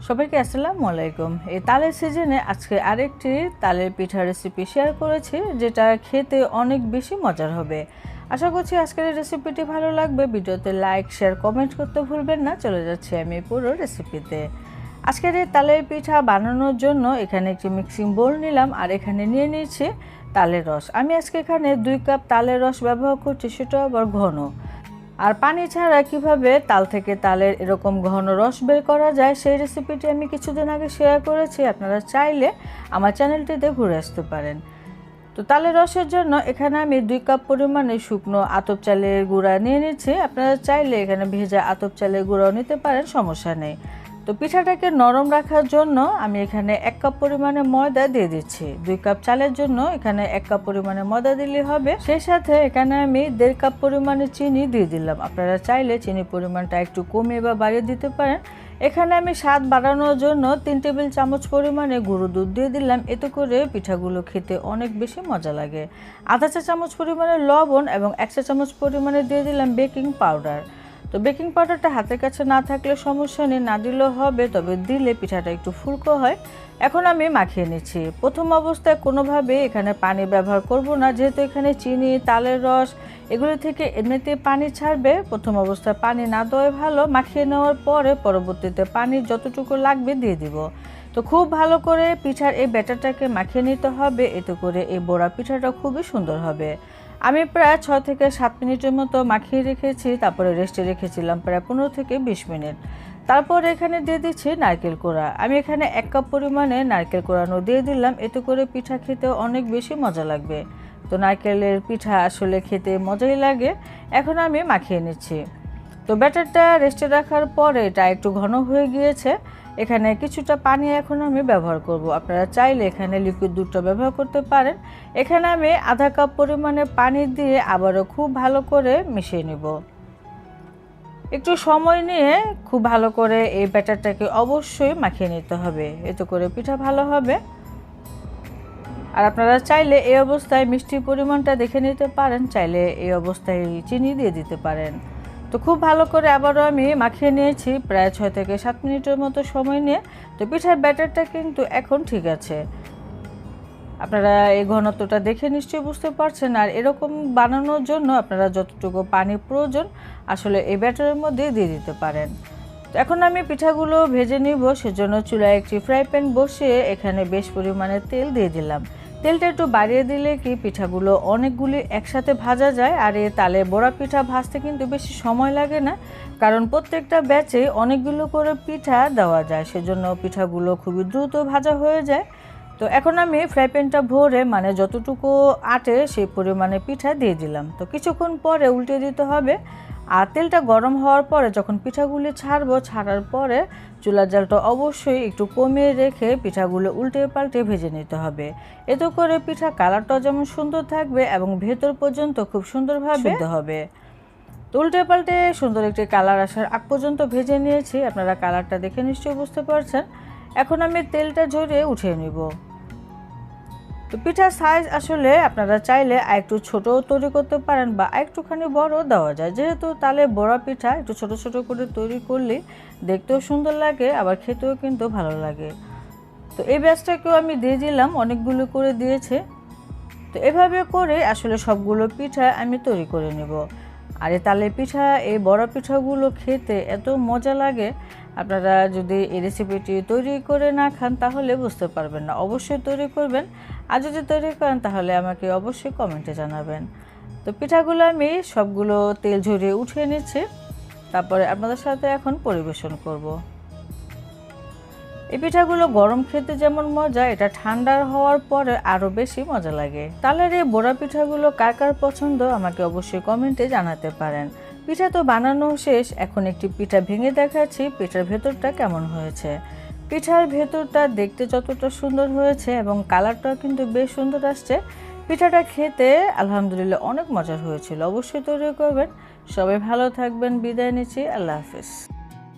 সবাইকে আসসালামু আলাইকুম। এই তালের সিজনে আজকে আরেকটি তালের পিঠা রেসিপি শেয়ার করেছি, যেটা খেতে অনেক বেশি মজার হবে। আশা করছি আজকের এই রেসিপিটি ভালো লাগবে। ভিডিওতে লাইক, শেয়ার, কমেন্ট করতে ভুলবেন না। চলে যাচ্ছি আমি পুরো রেসিপিতে। আজকের এই তালের পিঠা বানানোর জন্য এখানে একটি মিক্সিং বোল নিলাম, আর এখানে নিয়ে নিয়েছি তালের রস। আমি আজকে এখানে 2 কাপ তালের রস ব্যবহার করছি, সেটা আবার ঘন। আর পানি ছাড়া কিভাবে তাল থেকে তালের এরকম ঘন রস বের করা যায়, সেই রেসিপিটি আমি কিছুদিন আগে শেয়ার করেছি। আপনারা চাইলে আমার চ্যানেলটিতে ঘুরে আসতে পারেন। তো তালের রসের জন্য এখানে আমি 2 কাপ পরিমাণে শুকনো আতপ চালের গুঁড়া নিয়ে নিচ্ছি। আপনারা চাইলে এখানে ভেজা আতপ চালের গুঁড়াও নিতে পারেন, সমস্যা নেই। তো পিঠাটাকে নরম রাখার জন্য আমি এখানে 1 কাপ পরিমাণে ময়দা দিয়ে দিচ্ছি। 2 কাপ চালের জন্য এখানে 1 কাপ পরিমাণে ময়দা দিলেই হবে। সেই সাথে এখানে আমি 1.5 কাপ পরিমাণে চিনি দিয়ে দিলাম। আপনারা চাইলে চিনির পরিমাণটা একটু কমিয়ে বা বাড়িয়ে দিতে পারেন। এখানে আমি স্বাদ বাড়ানোর জন্য 3 টেবিল চামচ পরিমাণে গুঁড়ো দুধ দিয়ে দিলাম। এতে করে পিঠাগুলো খেতে অনেক বেশি মজা লাগে। আধা চা চামচ পরিমাণে লবণ এবং 1 চা চামচ পরিমাণে দিয়ে দিলাম বেকিং পাউডার। তো বেকিং পাউডারটা হাতের কাছে না থাকলে সমস্যা নেই, না দিলেও হবে, তবে দিলে পিঠাটা একটু ফুলকো হয়। এখন আমি মাখিয়ে নিচ্ছি। প্রথম অবস্থায় কোনোভাবে এখানে পানি ব্যবহার করব না, যেহেতু এখানে চিনি, তালের রস এগুলো থেকে এমনিতে পানি ছাড়বে। প্রথম অবস্থায় পানি না দেওয়াই ভালো। মাখিয়ে নেওয়ার পরে পরবর্তীতে পানি যতটুকু লাগবে দিয়ে দিব। তো খুব ভালো করে পিঠার এই ব্যাটারটাকে মাখিয়ে নিতে হবে, এতে করে এই বড়া পিঠাটা খুবই সুন্দর হবে। আমি প্রায় 6 থেকে 7 মিনিটের মতো মাখিয়ে রেখেছি, তারপরে রেস্টে রেখেছিলাম প্রায় 15 থেকে 20 মিনিট। তারপর এখানে দিয়ে দিচ্ছি নারকেল কোড়া। আমি এখানে 1 কাপ পরিমাণে নারকেল কোড়ানো দিয়ে দিলাম, এতে করে পিঠা খেতে অনেক বেশি মজা লাগবে। তো নারকেলের পিঠা আসলে খেতে মজাই লাগে। এখন আমি মাখিয়ে নিচ্ছি। তো ব্যাটারটা রেস্টে রাখার পরে এটা একটু ঘন হয়ে গিয়েছে। এখানে কিছুটা পানি এখন আমি ব্যবহার করব। আপনারা চাইলে এখানে লিকুইড দুধটা ব্যবহার করতে পারেন। এখানে আমি আধা কাপ পরিমাণে পানি দিয়ে আবারও খুব ভালো করে মিশিয়ে নেব। একটু সময় নিয়ে খুব ভালো করে এই ব্যাটারটাকে অবশ্যই মাখিয়ে নিতে হবে, এতে করে পিঠা ভালো হবে। আর আপনারা চাইলে এই অবস্থায় মিষ্টির পরিমাণটা দেখে নিতে পারেন, চাইলে এই অবস্থায় চিনি দিয়ে দিতে পারেন। তো খুব ভালো করে আবারও আমি মাখিয়ে নিয়েছি প্রায় 6 থেকে 7 মিনিটের মতো সময় নিয়ে। তো পিঠার ব্যাটারটা কিন্তু এখন ঠিক আছে। আপনারা এই ঘনত্বটা দেখে নিশ্চয়ই বুঝতে পারছেন। আর এরকম বানানোর জন্য আপনারা যতটুকু পানি প্রয়োজন আসলে এই ব্যাটারের মধ্যে দিয়ে দিতে পারেন। তো এখন আমি পিঠাগুলো ভেজে নিব, সেজন্য চুলায় একটি ফ্রাই প্যান বসিয়ে এখানে বেশ পরিমাণে তেল দিয়ে দিলাম। তেলটা একটু বাড়িয়ে দিলে কি পিঠাগুলো অনেকগুলি একসাথে ভাজা যায়। আর এই তালে বড়া পিঠা ভাজতে কিন্তু বেশি সময় লাগে না, কারণ প্রত্যেকটা ব্যাচে অনেকগুলো করে পিঠা দেওয়া যায়, সেজন্য পিঠাগুলো খুবই দ্রুত ভাজা হয়ে যায়। তো এখন আমি ফ্রাই প্যানটা ভরে মানে যতটুকু আটে সেই পরিমাণে পিঠা দিয়ে দিলাম। তো কিছুক্ষণ পরে উল্টে দিতে হবে। আর তেলটা গরম হওয়ার পরে যখন পিঠাগুলি ছাড়বো, ছাড়ার পরে চুলার জালটা অবশ্যই একটু কমিয়ে রেখে পিঠাগুলো উল্টে পাল্টে ভেজে নিতে হবে। এতে করে পিঠা কালারটাও যেমন সুন্দর থাকবে এবং ভেতর পর্যন্ত খুব সুন্দরভাবে সিদ্ধ হবে। তো উল্টে পাল্টে সুন্দর একটি কালার আসার আগ পর্যন্ত ভেজে নিয়েছি। আপনারা কালারটা দেখে নিশ্চয়ই বুঝতে পারছেন। এখন আমি তেলটা ঝরিয়ে উঠিয়ে নিব। তো পিঠার সাইজ আসলে আপনারা চাইলে একটু ছোট তৈরি করতে পারেন বা একটুখানি বড় দেওয়া যায়, যেহেতু তালে বড়া পিঠা একটু ছোট ছোট করে তৈরি করলে দেখতেও সুন্দর লাগে, আবার খেতেও কিন্তু ভালো লাগে। তো এই ব্যাচটাকেও আমি দিয়ে দিলাম, অনেকগুলো করে দিয়েছে। তো এভাবে করে আসলে সবগুলো পিঠা আমি তৈরি করে নেব। আর এই তালের পিঠা, এই বড়া পিঠাগুলো খেতে এত মজা লাগে। আপনারা যদি এই রেসিপিটি তৈরি করে না খান তাহলে বুঝতে পারবেন না। অবশ্যই তৈরি করবেন, আর যদি তৈরি করেন তাহলে আমাকে অবশ্যই কমেন্টে জানাবেন। তো পিঠাগুলো আমি সবগুলো তেল ঝরিয়ে উঠিয়ে নিচ্ছি, তারপরে আপনাদের সাথে এখন পরিবেশন করব। এই পিঠাগুলো গরম খেতে যেমন মজা, এটা ঠান্ডা হওয়ার পরে আরও বেশি মজা লাগে। তালের এই বড়া পিঠাগুলো কার কার পছন্দ আমাকে অবশ্যই কমেন্টে জানাতে পারেন। পিঠা তো বানানো শেষ, এখন একটি পিঠা ভেঙে দেখাচ্ছি পিঠার ভেতরটা কেমন হয়েছে। পিঠার ভেতরটা দেখতে যতটা সুন্দর হয়েছে এবং কালারটাও কিন্তু বেশ সুন্দর আসছে। পিঠাটা খেতে আলহামদুলিল্লাহ অনেক মজার হয়েছিল। অবশ্যই তৈরি করবেন। সবাই ভালো থাকবেন, বিদায় নিচ্ছি। আল্লাহ হাফেজ।